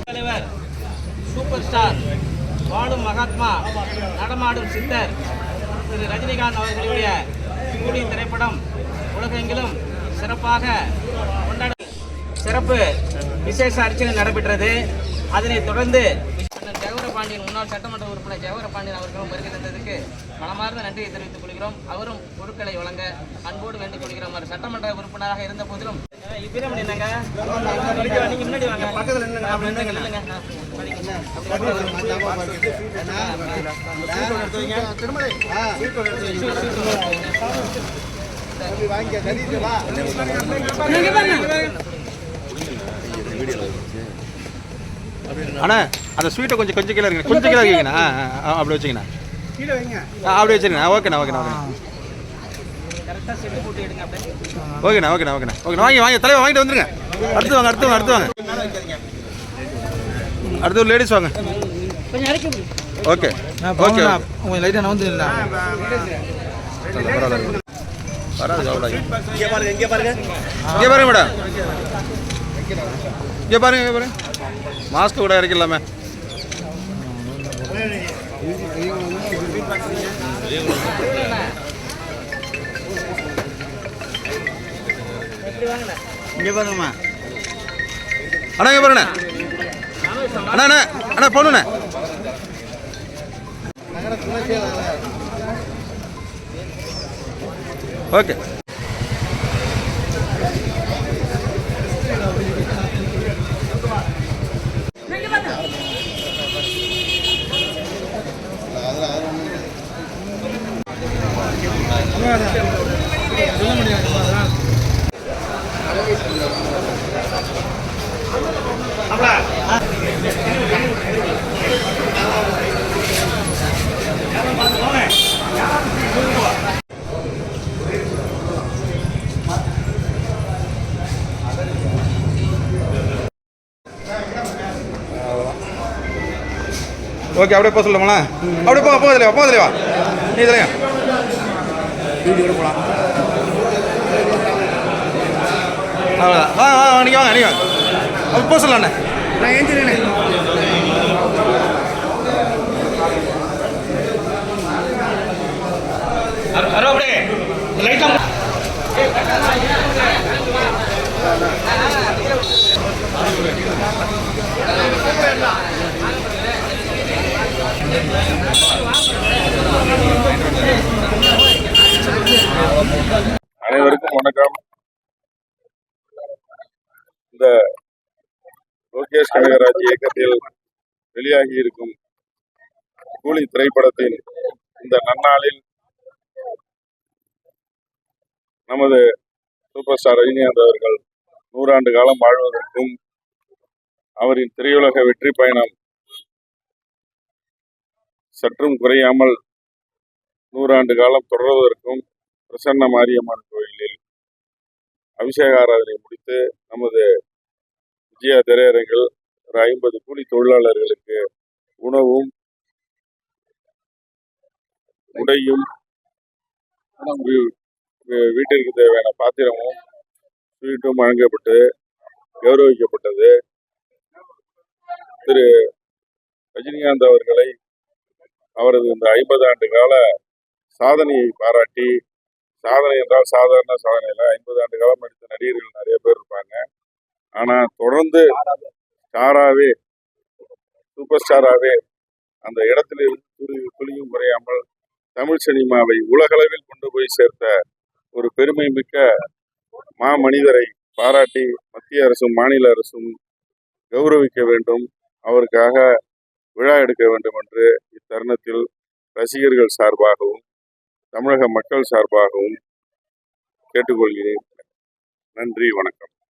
தலைவர் super star வாழும் மகாத்மா நடமாடும் சித்தர் திரு ரஜினிகாந்த் அவர்களுடைய கூலி திரைப்படம் உலகெங்கிலும் சிறப்பாக கொண்டாட சிறப்பு விசேஷ அர்ச்சனை நடைபெற்றது. அதனைத் தொடர்ந்து ஜெகவரபாண்டியன் முன்னாள் சட்டமன்ற உறுப்பினர் ஜெகவரபாண்டியன் அவர்களும் வருகை தந்ததுக்கு மனமார்ந்த நன்றியை தெரிவித்துக் கொள்கிறோம். அவரும் பொருட்களை வழங்க அன்போடு வேண்டிக் கொள்கிறோம். அவர் சட்டமன்ற உறுப்பினராக இருந்த போதிலும் இப்படி என்னங்க நீங்க முன்னாடி வாங்க, பக்கத்துல அண்ணா அந்த ஸ்வீட்டை கொஞ்சம் கொஞ்சம் கீழே இருக்குங்க, கொஞ்சம் கீழே இருக்கீங்கண்ணா. அப்படி வச்சுங்கண்ணா, அப்படி வச்சுருங்கண்ணா. ஓகேண்ணா ஓகேண்ணா ஓகேண்ணா ஓகேண்ணா ஓகேண்ணா ஓகே. வாங்கி வாங்கி தலைவர் வாங்கிட்டு வந்துருங்க. அடுத்து வாங்க அடுத்து வாங்க அடுத்து வாங்க அடுத்து ஒரு லேடிஸ் வாங்க. ஓகே ஓகே உங்கள் லைட்டாக நான் வந்து இல்லை பரவாயில்ல வராது. இங்கே பாருங்க இங்கே பாருங்க இங்கே பாருங்க மேடம், இங்கே பாருங்க இங்கே பாருங்க. மாஸ்க் கூட இறக்கலாமே. இங்கே பாருங்கம்மா. அண்ணா இங்கே பாருண்ணே. அண்ணா அண்ணா அண்ணா போகணுண்ணே. ஓகே சொல்ல முடியாது. ஓகே அப்படியே போக சொல்லுங்களா? அப்படியே போக போக தெளிவா போக தெளிவா நீ தெளிவா வீடியோ போகலாம். அவ்வளோதான். வாங்க வாங்க நீங்கள் வாங்க நீங்கள் வாங்க. அப்போ போக சொல்லண்ணே. நான் ஏஞ்சிருண்ணே. அப்படியே லைட்டாக அனைவருக்கும் வணக்கம். இந்த லோகேஷ் கனகராஜ் இயக்கத்தில் வெளியாகி இருக்கும் கூலி திரைப்படத்தின் இந்த நன்னாளில் நமது சூப்பர் ஸ்டார் ரஜினிகாந்த் அவர்கள் 100 ஆண்டு காலம் வாழ்வதற்கும் அவரின் திரையுலக வெற்றி பயணம் சற்றும் குறையாமல் 100 ஆண்டு காலம் தொடர்வதற்கும் பிரசன்ன மாரியம்மன் கோயிலில் அபிஷேக ஆராதனை முடித்து நமது விஜயா திரையரங்கில் ஒரு 50 கூலி தொழிலாளர்களுக்கு உணவும் உடையும் வீட்டிற்கு தேவையான பாத்திரமும் ஸ்வீட்டும் வழங்கப்பட்டு கௌரவிக்கப்பட்டது. திரு ரஜினிகாந்த் அவர்களை அவரது இந்த 50 ஆண்டு கால சாதனையை பாராட்டி, சாதனை என்றால் சாதாரண சாதனை இல்லை, 50 ஆண்டு காலம் நடித்த நடிகர்கள் நிறைய பேர் இருப்பாங்க. ஆனால் தொடர்ந்து ஸ்டாராகவே சூப்பர் ஸ்டாராகவே அந்த இடத்திலிருந்து துளியும் குறையாமல் தமிழ் சினிமாவை உலகளவில் கொண்டு போய் சேர்த்த ஒரு பெருமை மிக்க மாமனிதரை பாராட்டி மத்திய அரசும் மாநில அரசும் கௌரவிக்க வேண்டும், அவருக்காக விழா எடுக்க வேண்டும் என்று இத்தருணத்தில் ரசிகர்கள் சார்பாகவும் தமிழக மக்கள் சார்பாகவும் கேட்டுக்கொள்கிறேன். நன்றி, வணக்கம்.